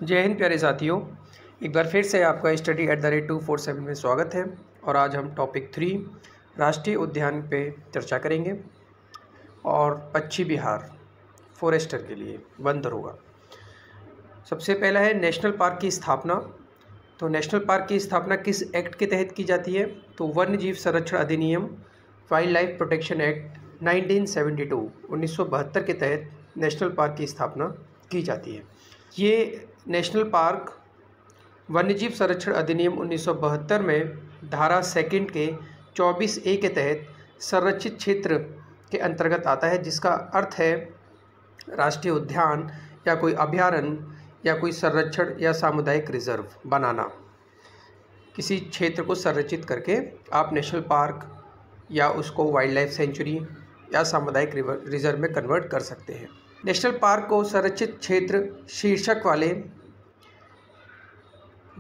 जय हिंद प्यारे साथियों, एक बार फिर से आपका study@247 में स्वागत है। और आज हम टॉपिक 3 राष्ट्रीय उद्यान पे चर्चा करेंगे और पश्चिमी बिहार फॉरेस्टर के लिए वन दरोगा। सबसे पहला है नेशनल पार्क की स्थापना। तो नेशनल पार्क की स्थापना किस एक्ट के तहत की जाती है? तो वन्य जीव संरक्षण अधिनियम वाइल्ड लाइफ प्रोटेक्शन एक्ट 1972 के तहत नेशनल पार्क की स्थापना की जाती है। ये नेशनल पार्क वन्यजीव संरक्षण अधिनियम 1972 में धारा 2 के 24A के तहत संरक्षित क्षेत्र के अंतर्गत आता है, जिसका अर्थ है राष्ट्रीय उद्यान या कोई अभयारण्य या कोई संरक्षण या सामुदायिक रिजर्व बनाना। किसी क्षेत्र को संरक्षित करके आप नेशनल पार्क या उसको वाइल्ड लाइफ सेंचुरी या सामुदायिक रिजर्व में कन्वर्ट कर सकते हैं। नेशनल पार्क को संरक्षित क्षेत्र शीर्षक वाले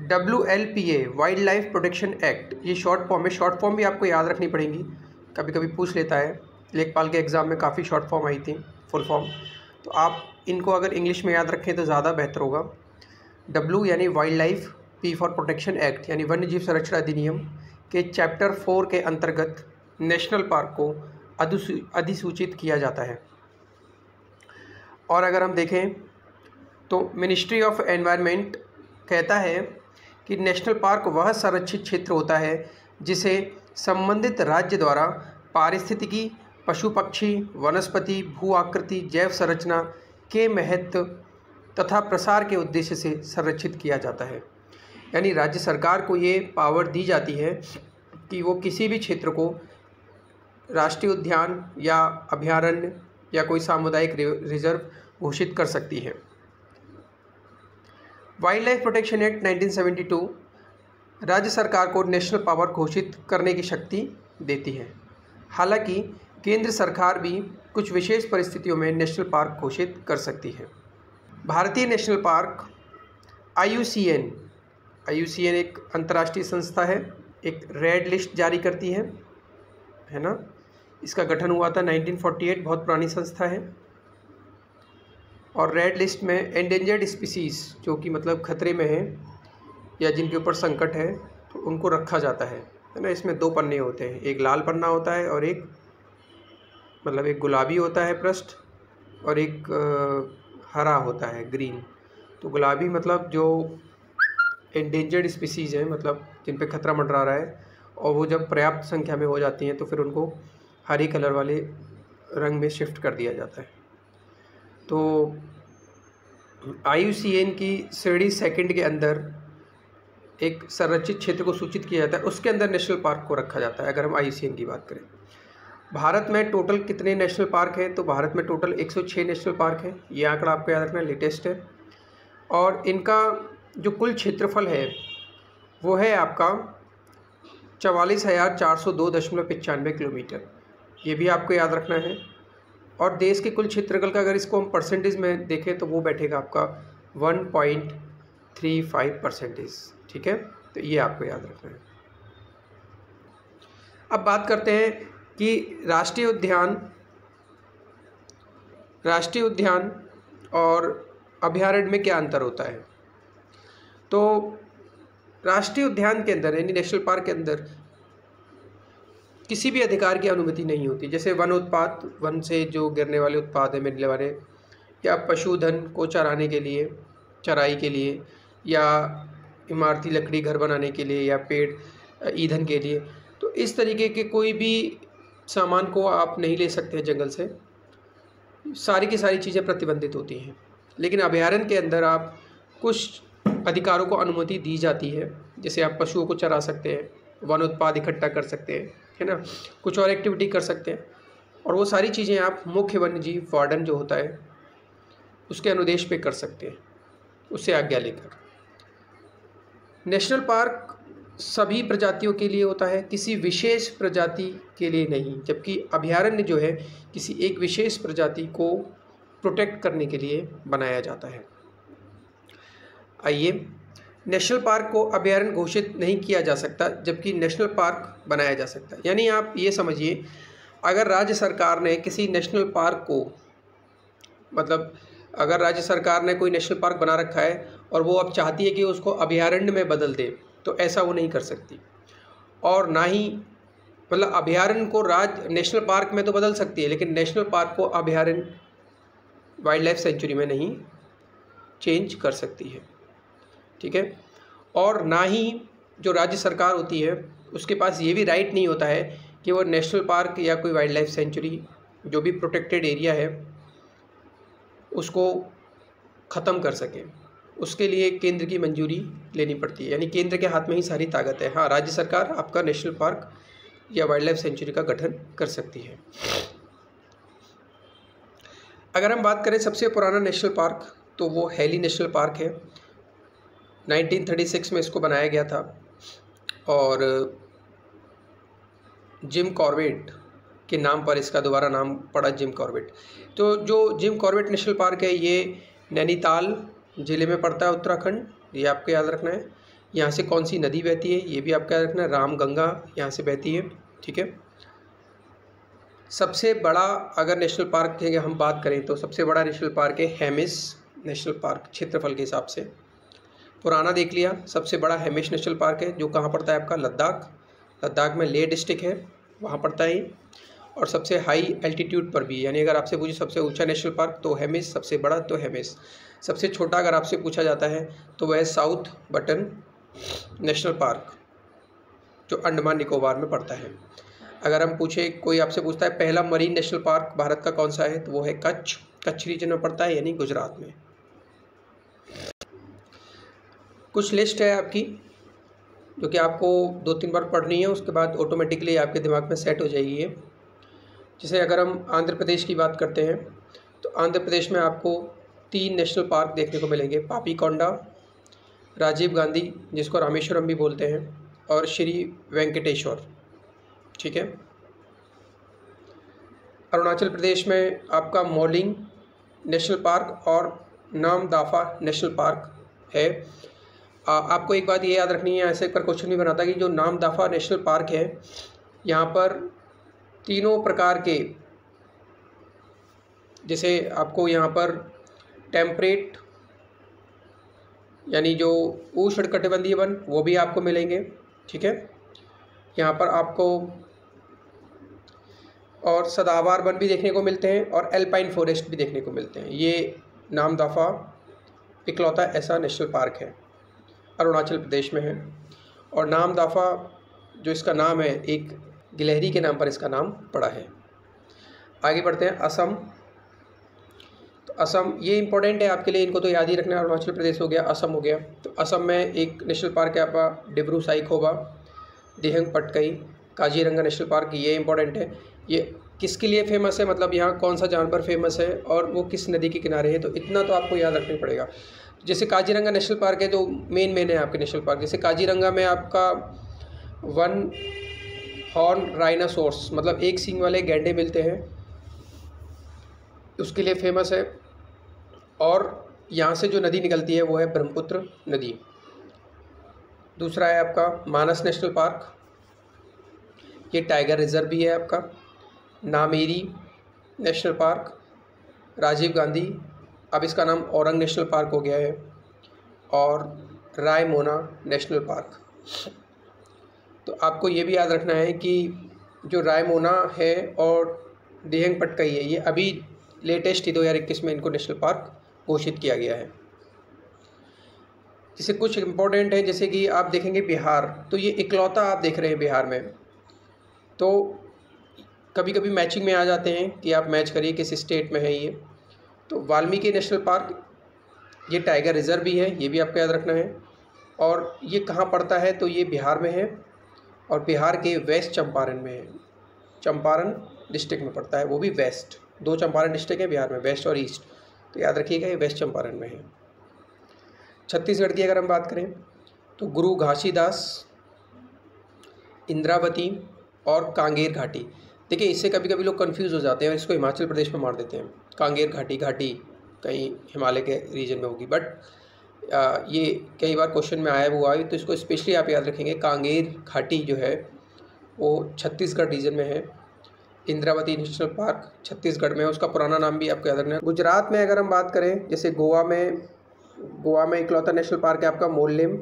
WLPA wild life protection act, ये शॉर्ट फॉर्म है। शॉर्ट फॉर्म भी आपको याद रखनी पड़ेगी, कभी कभी पूछ लेता है। लेखपाल के एग्ज़ाम में काफ़ी शॉर्ट फॉर्म आई थी, फुल फॉर्म, तो आप इनको अगर इंग्लिश में याद रखें तो ज़्यादा बेहतर होगा। W यानी wild life, P for protection act यानी वन्य जीव संरक्षण अधिनियम के चैप्टर 4 के अंतर्गत नेशनल पार्क को अधिसूचित किया जाता है। और अगर हम देखें तो मिनिस्ट्री ऑफ एनवायरनमेंट कहता है कि नेशनल पार्क वह संरक्षित क्षेत्र होता है जिसे संबंधित राज्य द्वारा पारिस्थितिकी, पशु पक्षी, वनस्पति, भू आकृति, जैव संरचना के महत्व तथा प्रसार के उद्देश्य से संरक्षित किया जाता है। यानी राज्य सरकार को ये पावर दी जाती है कि वो किसी भी क्षेत्र को राष्ट्रीय उद्यान या अभयारण्य या कोई सामुदायिक रिजर्व घोषित कर सकती है। वाइल्ड लाइफ प्रोटेक्शन एक्ट 1972 राज्य सरकार को नेशनल पावर घोषित करने की शक्ति देती है। हालांकि केंद्र सरकार भी कुछ विशेष परिस्थितियों में नेशनल पार्क घोषित कर सकती है। भारतीय नेशनल पार्क IUCN एक अंतर्राष्ट्रीय संस्था है, एक रेड लिस्ट जारी करती है ना। इसका गठन हुआ था 1948, बहुत पुरानी संस्था है। और रेड लिस्ट में एंडेंजर्ड स्पीसीज़, जो कि मतलब खतरे में है या जिनके ऊपर संकट है, तो उनको रखा जाता है ना। इसमें 2 पन्ने होते हैं, एक लाल पन्ना होता है और एक गुलाबी होता है पृष्ठ, और एक हरा होता है, ग्रीन। तो गुलाबी मतलब जो एंडेंजर्ड स्पीसीज़ हैं, मतलब जिन पे खतरा मंडरा रहा है, और वो जब पर्याप्त संख्या में हो जाती हैं तो फिर उनको हरे कलर वाले रंग में शिफ्ट कर दिया जाता है। तो IUCN की श्रेणी 2 के अंदर एक संरक्षित क्षेत्र को सूचित किया जाता है, उसके अंदर नेशनल पार्क को रखा जाता है। अगर हम IUCN की बात करें, भारत में टोटल कितने नेशनल पार्क हैं? तो भारत में टोटल 106 नेशनल पार्क हैं। ये आंकड़ा आपको याद रखना, लेटेस्ट है। और इनका जो कुल क्षेत्रफल है वो है आपका 44,402.95 किलोमीटर। ये भी आपको याद रखना है। और देश के कुल क्षेत्रफल का अगर इसको हम परसेंटेज में देखें तो वो बैठेगा आपका 1.35%। ठीक है, तो ये आपको याद रखना है। अब बात करते हैं कि राष्ट्रीय उद्यान और अभयारण्य में क्या अंतर होता है। तो राष्ट्रीय उद्यान के अंदर यानी नेशनल पार्क के अंदर किसी भी अधिकार की अनुमति नहीं होती। जैसे वन उत्पाद, वन से जो गिरने वाले उत्पाद हैं, मिलने वाले, या पशुधन को चराने के लिए, चराई के लिए, या इमारती लकड़ी घर बनाने के लिए, या पेड़ ईंधन के लिए, तो इस तरीके के कोई भी सामान को आप नहीं ले सकते हैं जंगल से। सारी की सारी चीज़ें प्रतिबंधित होती हैं। लेकिन अभयारण्य के अंदर आप कुछ अधिकारों को अनुमति दी जाती है। जैसे आप पशुओं को चरा सकते हैं, वन उत्पाद इकट्ठा कर सकते हैं, है ना, कुछ और एक्टिविटी कर सकते हैं। और वो सारी चीज़ें आप मुख्य वन्यजीव वार्डन जो होता है उसके अनुदेश पे कर सकते हैं, उससे आज्ञा लेकर। नेशनल पार्क सभी प्रजातियों के लिए होता है, किसी विशेष प्रजाति के लिए नहीं। जबकि अभयारण्य जो है किसी एक विशेष प्रजाति को प्रोटेक्ट करने के लिए बनाया जाता है। आइए, नेशनल पार्क को अभयारण्य घोषित नहीं किया जा सकता, जबकि नेशनल पार्क बनाया जा सकता है। यानी आप ये समझिए, अगर राज्य सरकार ने किसी नेशनल पार्क को, मतलब अगर राज्य सरकार ने कोई नेशनल पार्क बना रखा है और वो अब चाहती है कि उसको अभयारण्य में बदल दे, तो ऐसा वो नहीं कर सकती। और ना ही मतलब अभयारण्य को नेशनल पार्क में तो बदल सकती है, लेकिन नेशनल पार्क को अभयारण्य वाइल्ड लाइफ सेंचुरी में नहीं चेंज कर सकती है, ठीक है। और ना ही जो राज्य सरकार होती है उसके पास ये भी राइट नहीं होता है कि वो नेशनल पार्क या कोई वाइल्ड लाइफ सेंचुरी जो भी प्रोटेक्टेड एरिया है उसको ख़त्म कर सके। उसके लिए केंद्र की मंजूरी लेनी पड़ती है, यानी केंद्र के हाथ में ही सारी ताकत है। हाँ, राज्य सरकार आपका नेशनल पार्क या वाइल्ड लाइफ सेंचुरी का गठन कर सकती है। अगर हम बात करें सबसे पुराना नेशनल पार्क, तो वो हैली नेशनल पार्क है। 1936 में इसको बनाया गया था और जिम कॉर्बेट के नाम पर इसका दोबारा नाम पड़ा, जिम कॉर्बेट। तो जो जिम कॉर्बेट नेशनल पार्क है ये नैनीताल ज़िले में पड़ता है, उत्तराखंड, ये आपको याद रखना है। यहाँ से कौन सी नदी बहती है ये भी आपको याद रखना है, रामगंगा यहाँ से बहती है, ठीक है। सबसे बड़ा अगर नेशनल पार्क की हम बात करें तो सबसे बड़ा नेशनल पार्क है हेमिस नेशनल पार्क, क्षेत्रफल के हिसाब से। पुराना देख लिया, सबसे बड़ा हेमिस नेशनल पार्क है जो कहाँ पड़ता है आपका, लद्दाख में लेह डिस्ट्रिक्ट है, वहाँ पड़ता है। और सबसे हाई एल्टीट्यूड पर भी, यानी अगर आपसे पूछे सबसे ऊंचा नेशनल पार्क तो हेमिस, सबसे बड़ा तो हेमिस। सबसे छोटा अगर आपसे पूछा जाता है तो वह साउथ बटन नेशनल पार्क जो अंडमान निकोबार में पड़ता है। अगर हम पूछे, कोई आपसे पूछता है पहला मरीन नेशनल पार्क भारत का कौन सा है, तो वो है कच्छ रीजन में पड़ता है, यानी गुजरात में। कुछ लिस्ट है आपकी जो कि आपको 2-3 बार पढ़नी है, उसके बाद ऑटोमेटिकली आपके दिमाग में सेट हो जाएगी ये। जैसे अगर हम आंध्र प्रदेश की बात करते हैं तो आंध्र प्रदेश में आपको 3 नेशनल पार्क देखने को मिलेंगे, पापीकोंडा, राजीव गांधी जिसको रामेश्वरम भी बोलते हैं, और श्री वेंकटेश्वर, ठीक है। अरुणाचल प्रदेश में आपका मौलिंग नेशनल पार्क और नामदाफा नेशनल पार्क है। आपको एक बात ये याद रखनी है, ऐसे पर क्वेश्चन भी बनाता कि जो नामदाफा नेशनल पार्क है यहाँ पर तीनों प्रकार के, जैसे आपको यहाँ पर टेम्परेट यानी जो उष्णकटिबंधीय वन वो भी आपको मिलेंगे, ठीक है। यहाँ पर आपको और सदाबहार वन भी देखने को मिलते हैं और एल्पाइन फॉरेस्ट भी देखने को मिलते हैं। ये नामदफा इकलौता ऐसा नेशनल पार्क है, अरुणाचल प्रदेश में है। और नामदफा जो इसका नाम है, एक गिलहरी के नाम पर इसका नाम पड़ा है। आगे बढ़ते हैं, असम। तो असम ये इंपॉर्टेंट है आपके लिए, इनको तो याद ही रखना है। अरुणाचल प्रदेश हो गया, असम हो गया। तो असम में एक नेशनल पार्क है आपका डिब्रू साइखोवा, दिहंग पटकई, काजीरंगा नेशनल पार्क, ये इंपॉर्टेंट है। ये किसके लिए फेमस है, मतलब यहाँ कौन सा जानवर फेमस है और वो किस नदी के किनारे है, तो इतना तो आपको याद रखना पड़ेगा। जैसे काजीरंगा नेशनल पार्क है जो मेन है आपके नेशनल पार्क, जैसे काजीरंगा में आपका 1 हॉर्न राइनासोर्स मतलब एक सींग वाले गैंडे मिलते हैं, उसके लिए फेमस है। और यहाँ से जो नदी निकलती है वो है ब्रह्मपुत्र नदी। दूसरा है आपका मानस नेशनल पार्क, ये टाइगर रिजर्व भी है आपका। नामेरी नेशनल पार्क, राजीव गांधी, अब इसका नाम औरंग नेशनल पार्क हो गया है। और रायमोना नेशनल पार्क। तो आपको ये भी याद रखना है कि जो रायमोना है और दिहंग पटकई है, ये अभी लेटेस्ट ही 2021 में इनको नेशनल पार्क घोषित किया गया है। जैसे कुछ इम्पोर्टेंट है, जैसे कि आप देखेंगे बिहार, तो ये इकलौता आप देख रहे हैं बिहार में। तो कभी कभी मैचिंग में आ जाते हैं कि आप मैच करिए किस स्टेट में है ये। तो वाल्मीकि नेशनल पार्क, ये टाइगर रिजर्व भी है, ये भी आपको याद रखना है। और ये कहाँ पड़ता है, तो ये बिहार में है और बिहार के वेस्ट चंपारण में है। चंपारण डिस्ट्रिक्ट में पड़ता है, वो भी वेस्ट। 2 चंपारण डिस्ट्रिक्ट है बिहार में, वेस्ट और ईस्ट, तो याद रखिएगा ये वेस्ट चंपारण में है। छत्तीसगढ़ की अगर हम बात करें तो गुरु घासीदास, इंद्रावती और कांगेर घाटी। देखिए इससे कभी कभी लोग कंफ्यूज हो जाते हैं और इसको हिमाचल प्रदेश में मार देते हैं। कांगेर घाटी कहीं हिमालय के रीजन में होगी, बट ये कई बार क्वेश्चन में आया हुआ है, तो इसको स्पेशली आप याद रखेंगे। कांगेर घाटी जो है वो छत्तीसगढ़ रीजन में है। इंद्रावती नेशनल पार्क छत्तीसगढ़ में है, उसका पुराना नाम भी आपको याद रखना है। गुजरात में अगर हम बात करें, जैसे गोवा में गोवा में इकलौता नेशनल पार्क है आपका मोल्लेम,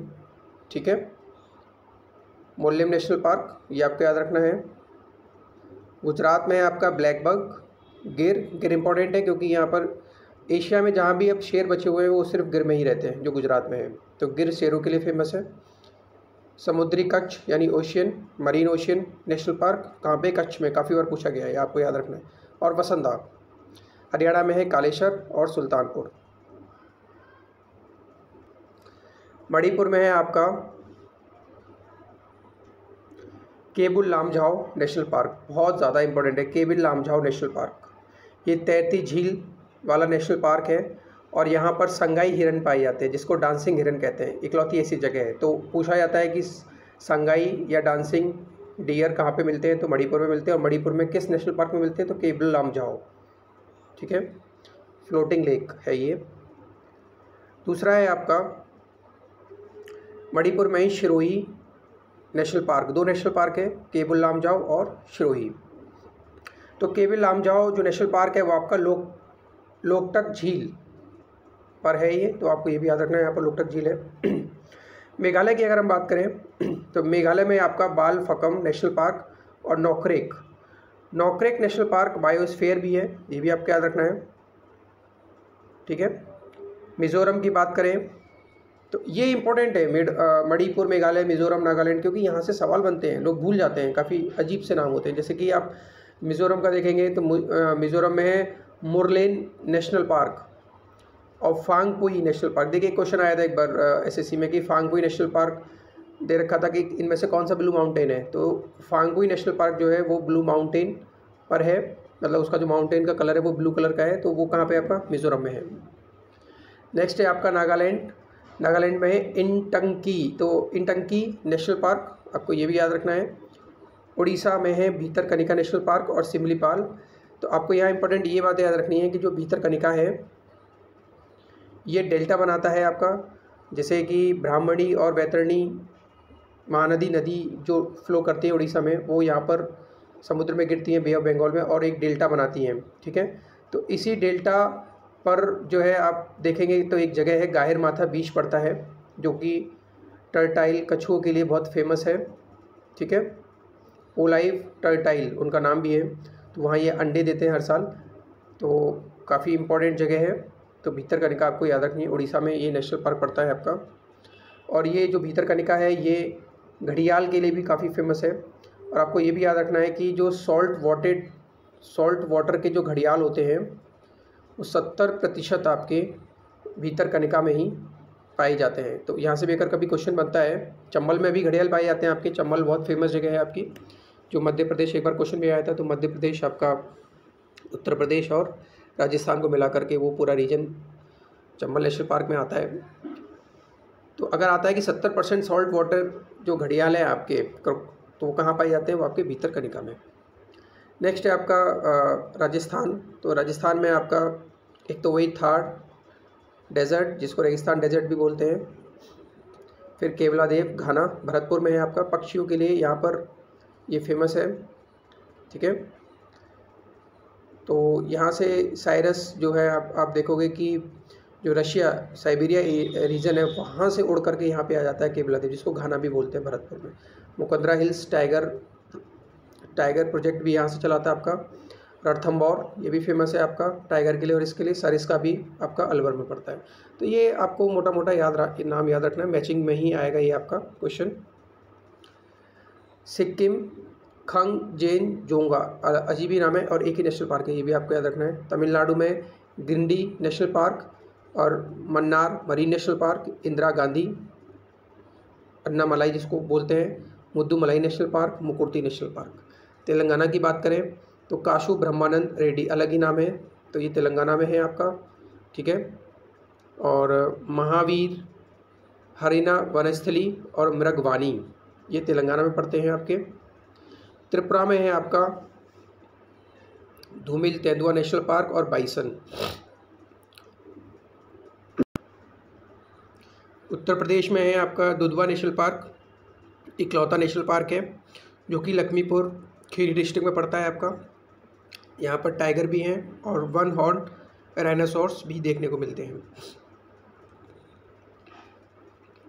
ठीक है, मोल्लेम नेशनल पार्क, ये आपको याद रखना है। गुजरात में है आपका ब्लैकबक, गिर इंपॉर्टेंट है क्योंकि यहाँ पर एशिया में जहाँ भी अब शेर बचे हुए हैं वो सिर्फ गिर में ही रहते हैं जो गुजरात में है, तो गिर शेरों के लिए फेमस है। समुद्री कच्छ यानी ocean, marine ocean national park कहाँ पे, कच्छ में, काफ़ी बार पूछा गया है, आपको याद रखना है। और वसंदा हरियाणा में है, कालेश्वर और सुल्तानपुर। मणिपुर में है आपका केबुल लामझाओ नेशनल पार्क, बहुत ज़्यादा इंपॉर्टेंट है केबुल लामझाओ नेशनल पार्क। ये तैरती झील वाला नेशनल पार्क है और यहाँ पर संगाई हिरन पाए जाते हैं जिसको डांसिंग हिरन कहते हैं, इकलौती ऐसी जगह है। तो पूछा जाता है कि संगाई या डांसिंग डियर कहाँ पे मिलते हैं, तो मणिपुर में मिलते हैं। और मणिपुर में किस नेशनल पार्क में मिलते हैं, तो केबुल लामझाओ, ठीक है, फ्लोटिंग लेक है ये। दूसरा है आपका मणिपुर में ही Sirohi national park, 2 national park है, केबुल लामझाओ और शिरोही। तो केबुल लामझाओ जो नेशनल पार्क है वो आपका लोकटक झील पर है ये, तो आपको ये भी याद रखना है, यहाँ पर लोकटक झील है। मेघालय की अगर हम बात करें तो मेघालय में आपका बालफकम नेशनल पार्क और नौक्रेक नेशनल पार्क बायोस्फीयर भी है, ये भी आपको याद रखना है, ठीक है। मिज़ोरम की बात करें तो ये इंपॉर्टेंट है, मणिपुर, मेघालय, मिज़ोरम, नागालैंड, क्योंकि यहाँ से सवाल बनते हैं, लोग भूल जाते हैं, काफ़ी अजीब से नाम होते हैं। जैसे कि आप मिज़ोरम का देखेंगे तो मिज़ोरम में है मुरलेन नेशनल पार्क और फांगपुई नेशनल पार्क। देखिए क्वेश्चन आया था एक बार एसएससी में कि फांगपुई नेशनल पार्क दे रखा था कि इनमें से कौन सा ब्लू माउंटेन है, तो फांगपुई नेशनल पार्क जो है वो ब्लू माउंटेन पर है, मतलब उसका जो माउंटेन का कलर है वो ब्लू कलर का है, तो वो कहाँ पे आपका मिज़ोरम में है। नेक्स्ट है आपका नागालैंड में है इंटंकी, तो इंटंकी नेशनल पार्क, आपको ये भी याद रखना है। उड़ीसा में है भीतरकनिका नेशनल पार्क और सिमलीपाल। तो आपको यहाँ इंपॉर्टेंट ये बातें याद रखनी है कि जो भीतरकनिका है ये डेल्टा बनाता है आपका, जैसे कि ब्राह्मणी और वैतरणी महानदी नदी जो फ्लो करती है उड़ीसा में, वो यहाँ पर समुद्र में गिरती हैं बे ऑफ बंगाल में और एक डेल्टा बनाती हैं, ठीक है। तो इसी डेल्टा पर जो है आप देखेंगे तो एक जगह है गाहिर माथा बीच पड़ता है जो कि टर्टाइल कछुओं के लिए बहुत फेमस है, ठीक है। ओलाइव टर्टाइल उनका नाम भी है, तो वहाँ ये अंडे देते हैं हर साल, तो काफ़ी इम्पोर्टेंट जगह है। तो भीतरकनिका आपको याद रखनी है, उड़ीसा में ये नेशनल पार्क पड़ता है आपका। और ये जो भीतरकनिका है ये घड़ियाल के लिए भी काफ़ी फेमस है। और आपको ये भी याद रखना है कि जो सॉल्ट वाटर के जो घड़ियाल होते हैं वो 70% आपके भीतरकनिका में ही पाए जाते हैं। तो यहाँ से भी अगर कभी क्वेश्चन बनता है, चंबल में भी घड़ियाल पाए जाते हैं आपके, चंबल बहुत फेमस जगह है आपकी, जो मध्य प्रदेश, एक बार क्वेश्चन भी आया था, तो मध्य प्रदेश आपका उत्तर प्रदेश और राजस्थान को मिला करके वो पूरा रीजन चंबल नेशनल पार्क में आता है। तो अगर आता है कि 70% सॉल्ट वाटर जो घड़ियाल है आपके, तो वो कहाँ पाए जाते हैं, वो आपके भीतरकनिका में। नेक्स्ट है आपका राजस्थान। तो राजस्थान में आपका एक तो वही थार डेजर्ट जिसको रेगिस्तान डेजर्ट भी बोलते हैं, फिर केवलादेव घाना भरतपुर में है आपका, पक्षियों के लिए यहाँ पर ये फेमस है, ठीक है। तो यहाँ से साइरस जो है आप देखोगे कि जो रशिया साइबेरिया रीजन है वहाँ से उड़ करके यहाँ पे आ जाता है केवलादेव, जिसको घाना भी बोलते हैं भरतपुर में। मुकंदरा हिल्स टाइगर प्रोजेक्ट भी यहाँ से चलाता है आपका। रणथंभौर ये भी फेमस है आपका टाइगर के लिए, और इसके लिए सरिस्का भी आपका अलवर में पड़ता है। तो ये आपको मोटा मोटा नाम याद रखना है, मैचिंग में ही आएगा ये आपका क्वेश्चन। सिक्किम खंगजेन जोंगा अजीब ही नाम है और एक ही नेशनल पार्क है, ये भी आपको याद रखना है। तमिलनाडु में गिंडी नेशनल पार्क और Mannar marine national park, Indira Gandhi Annamalai जिसको बोलते हैं, Mudumalai national park, Mukurthi national park. Telangana की बात करें तो काशू ब्रह्मानंद रेड्डी अलग ही नाम है, तो ये तेलंगाना में है आपका, ठीक है। और महावीर हरिना वनस्थली और मृगवानी ये तेलंगाना में पड़ते हैं आपके। त्रिपुरा में है आपका धूमिल तेंदुआ नेशनल पार्क और बाइसन। उत्तर प्रदेश में है आपका दुधवा नेशनल पार्क, इकलौता नेशनल पार्क है जो कि लखीमपुर खीरी डिस्ट्रिक्ट में पड़ता है आपका। यहाँ पर टाइगर भी हैं और 1 हॉर्न राइनोसॉर्स भी देखने को मिलते हैं।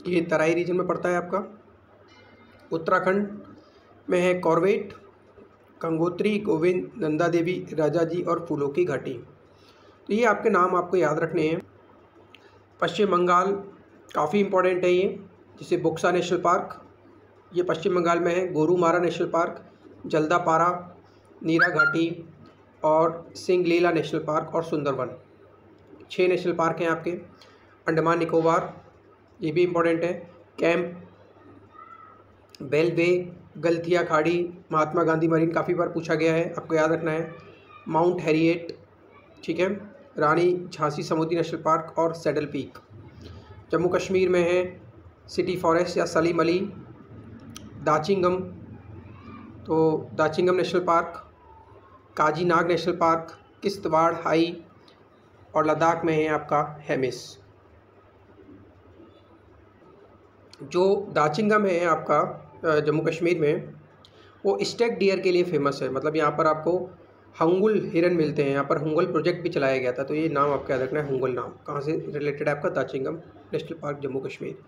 ये तराई रीजन में पड़ता है आपका। उत्तराखंड में है कॉर्बेट, गंगोत्री, गोविंद, नंदा देवी, राजाजी और फूलों की घाटी। तो ये आपके नाम आपको याद रखने हैं। पश्चिम बंगाल काफ़ी इम्पोर्टेंट है ये, जैसे बुक्सा नेशनल पार्क, ये पश्चिम बंगाल में है। गोरुमारा नेशनल पार्क, जल्दापारा, नीरा घाटी और सिंगलीला नेशनल पार्क और सुंदरवन, 6 नेशनल पार्क हैं आपके। अंडमान निकोबार ये भी इम्पोर्टेंट है। कैंप बेलवे, गलथिया खाड़ी, महात्मा गांधी मरीन काफ़ी बार पूछा गया है, आपको याद रखना है। माउंट हैरिएट, ठीक है, रानी झांसी समुद्री नेशनल पार्क और सैडल पीक। जम्मू कश्मीर में है सिटी फॉरेस्ट या सलीम अली, दाचिंगम, तो Dachigam national park, Kazinag national park, Kishtwar high और लद्दाख में है आपका हेमिस। जो दाचिंगम है आपका जम्मू कश्मीर में, वो स्टेक डियर के लिए फेमस है। मतलब यहाँ पर आपको हंगुल हिरन मिलते हैं। यहाँ पर हुंगल प्रोजेक्ट भी चलाया गया था, तो ये नाम आपको याद रखना है, हुंगल नाम। कहाँ से रिलेटेड है आपका? Dachigam national park, Jammu Kashmir.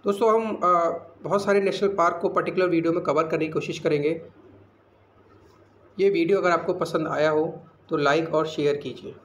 दोस्तों हम बहुत सारे नेशनल पार्क को पर्टिकुलर वीडियो में कवर करने की कोशिश करेंगे। ये वीडियो अगर आपको पसंद आया हो तो लाइक और शेयर कीजिए।